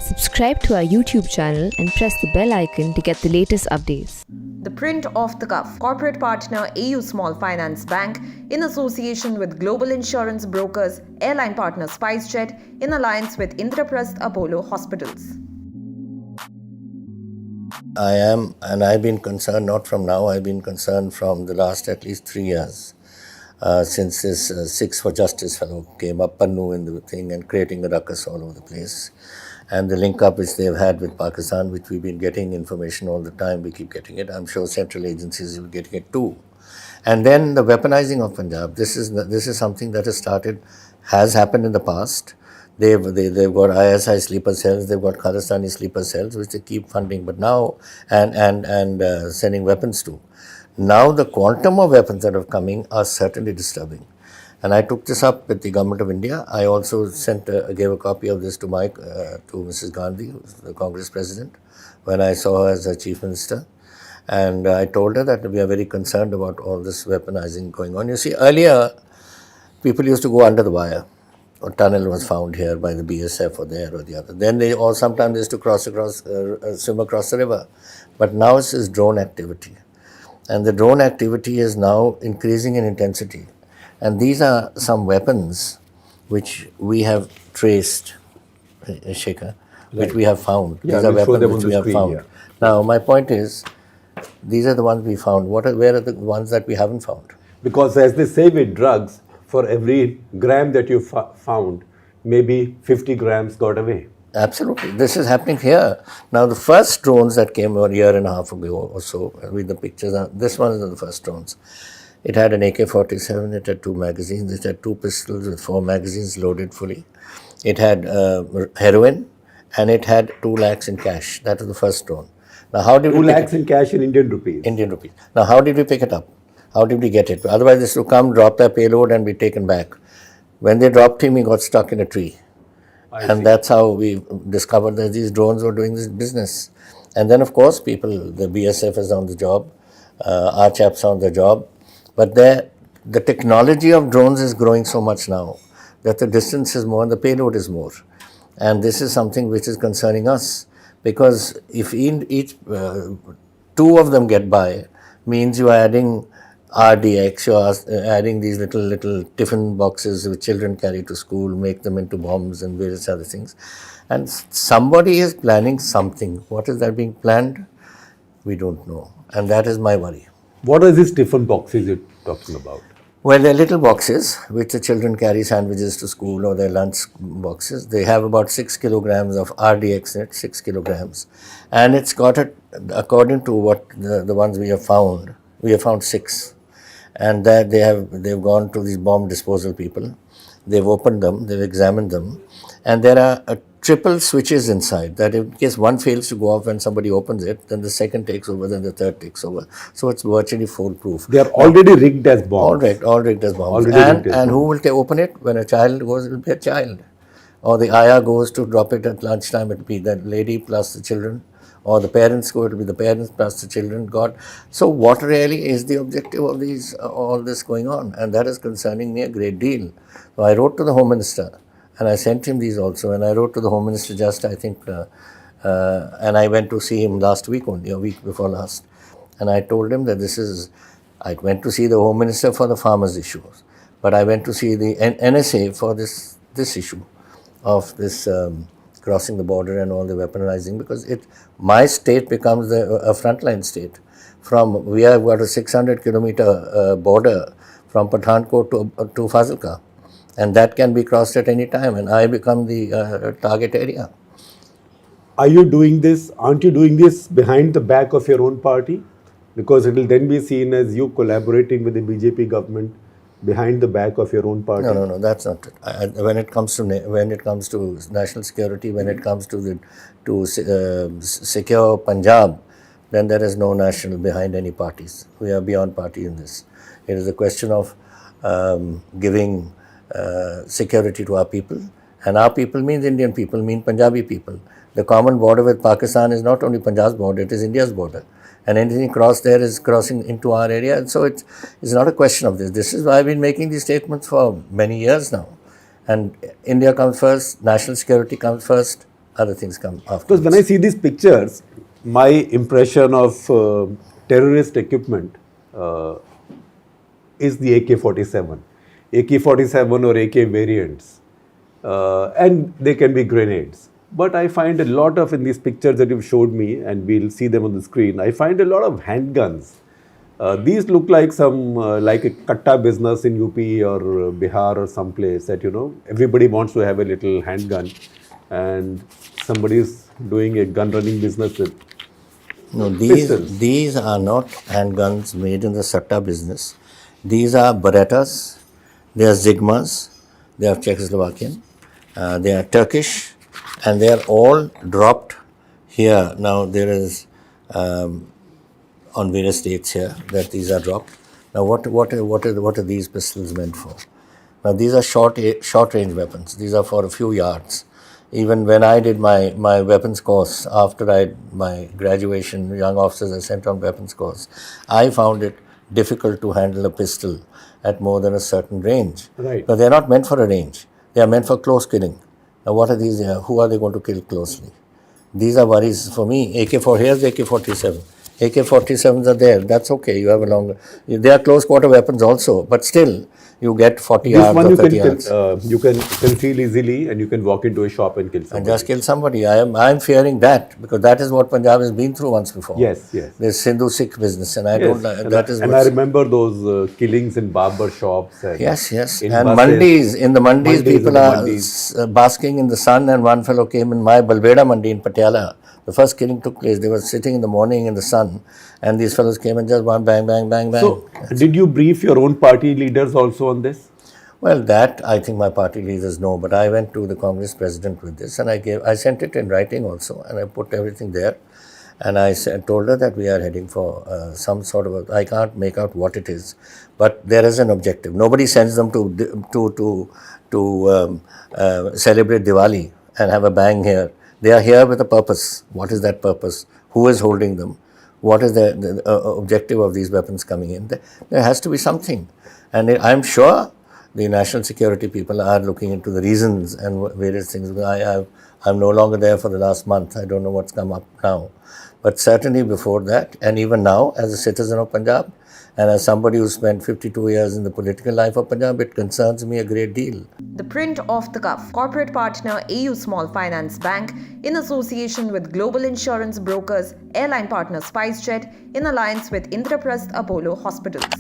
Subscribe to our YouTube channel and press the bell icon to get the latest updates. The Print off the cuff. Corporate partner AU Small Finance Bank in association with global insurance brokers Airline Partner SpiceJet in alliance with Indraprastha Apollo Hospitals. I am, and I've been concerned not from now, I've been concerned from the last at least 3 years. Since this Six for Justice fellow came up, Pannu in the thing and creating a ruckus all over the place. And the link up which they've had with Pakistan, which we've been getting information all the time, we keep getting it. I'm sure central agencies will be getting it too. And then the weaponizing of Punjab, this is something that has happened in the past. They've got ISI sleeper cells, they've got Khalistani sleeper cells, which they keep funding, but now, and sending weapons to. Now the quantum of weapons that are coming are certainly disturbing. And I took this up with the government of India. I also gave a copy of this to Mrs. Gandhi, who's the Congress president, when I saw her as her chief minister. And I told her that we are very concerned about all this weaponizing going on. You see, earlier, people used to go under the wire. A tunnel was found here by the BSF or there or the other. Then sometimes they used to swim across the river. But now it's this drone activity. And the drone activity is now increasing in intensity. And these are some weapons which we have traced, Shekhar, which we have found. Yeah, these are weapons which we have found. Yeah. Now, my point is, these are the ones we found. Where are the ones that we haven't found? Because as they say with drugs, for every gram that you found, maybe 50 grams got away. Absolutely. This is happening here. Now, the first drones that came a year and a half ago or so, with the pictures, this one is the first drones. It had an AK-47, it had 2 magazines, it had 2 pistols with 4 magazines loaded fully. It had heroin, and it had 2 lakhs in cash. That was the first drone. Now, how did 2 we lakhs in cash in Indian rupees. Indian rupees. Now, how did we pick it up? How did we get it? Otherwise, this would come, drop their payload, and be taken back. When they dropped him, he got stuck in a tree. And that's how we discovered that these drones were doing this business. And then, of course, the BSF is on the job, our chaps are on the job. But the technology of drones is growing so much now that the distance is more and the payload is more. And this is something which is concerning us, because if each 2 of them get by, means you are adding RDX, you are adding these little tiffin boxes which children carry to school, make them into bombs and various other things. And somebody is planning something. What is that being planned? We don't know. And that is my worry. What are these tiffin boxes you're talking about? Well, they're little boxes which the children carry sandwiches to school or their lunch boxes. They have about 6 kilograms of RDX in it, 6 kilograms. And it's got according to what the ones we have found 6. And that they've gone to these bomb disposal people. They've opened them, they've examined them. And there are triple switches inside, that in case one fails to go off when somebody opens it, then the second takes over, then the third takes over. So it's virtually foolproof. They are already rigged as bombs. All rigged as bombs. And who will open it? When a child goes, it will be a child. Or the ayah goes to drop it at lunchtime, it will be that lady plus the children. Or the parents go, it will be the parents plus the children. So what really is the objective of all this going on? And that is concerning me a great deal. So I wrote to the Home Minister. And I sent him these also, and I wrote to the Home Minister and I went to see him last week only, a week before last. And I told him that I went to see the Home Minister for the farmers' issues, but I went to see the NSA for this issue of this crossing the border and all the weaponizing, because my state becomes a frontline state. We have got a 600-kilometer border from Pathankot to Fazilka. And that can be crossed at any time, and I become the target area. Are you doing this? Aren't you doing this behind the back of your own party? Because it will then be seen as you collaborating with the BJP government behind the back of your own party. No, that's not it. When it comes to national security, when it comes to secure Punjab, then there is no national behind any parties. We are beyond party in this. It is a question of giving security to our people, and our people means Indian people, mean Punjabi people. The common border with Pakistan is not only Punjab's border, it is India's border, and anything crossed there is crossing into our area. And so it's not a question of this. This is why I've been making these statements for many years now. And India comes first, national security comes first, other things come after. Because when I see these pictures, my impression of terrorist equipment is the AK-47. AK-47 or AK variants. And they can be grenades. But I find a lot of, in these pictures that you've showed me, and we'll see them on the screen, I find a lot of handguns. These look like some, like a katta business in UP or Bihar or someplace that, everybody wants to have a little handgun and somebody's doing a gun running business with No, pistols. these are not handguns made in the Satta business. These are Berettas, they are Zigmas, they are Czechoslovakian, they are Turkish, and they are all dropped here. Now there is on various dates here that these are dropped. Now what are these pistols meant for? Now these are short range weapons. These are for a few yards. Even when I did my weapons course, after my graduation, young officers are sent on weapons course, I found it difficult to handle a pistol at more than a certain range. Right. But they're not meant for a range. They are meant for close killing. Now what are these? Who are they going to kill closely? These are worries for me. AK-4, here's the AK-47. AK-47s are there. That's okay. You have a longer. They are close quarter weapons also, but still, you get 40 This yards one or you 30 can yards. you can conceal easily, and you can walk into a shop and kill And somebody. just kill somebody. I'm fearing that, because that is what Punjab has been through once before. Yes, yes. This Sindhu Sikh business, and I Yes, don't like and that. Is I what's- remember those killings in barber shops. And Yes. in And buses. mandis, in the mandis, Mandis, people in the are mandis. basking in the sun, and one fellow came in my Balbeda mandi in Patiala. The first killing took place. They were sitting in the morning in the sun, and these fellows came and just one bang, bang, bang, bang. So, did you brief your own party leaders also on this? Well, that I think my party leaders know, but I went to the Congress president with this, and I sent it in writing also, and I put everything there, and I told her that we are heading for some sort of I can't make out what it is, but there is an objective. Nobody sends them to celebrate Diwali and have a bang here. They are here with a purpose. What is that purpose? Who is holding them? What is the objective of these weapons coming in? There has to be something, and I'm sure the national security people are looking into the reasons and various things. I'm no longer there for the last month. I don't know what's come up now. But certainly before that, and even now, as a citizen of Punjab, and as somebody who spent 52 years in the political life of Punjab, it concerns me a great deal. The Print off the Cuff, corporate partner AU Small Finance Bank, in association with global insurance brokers, Airline Partner SpiceJet, in alliance with Indraprastha Apollo Hospitals.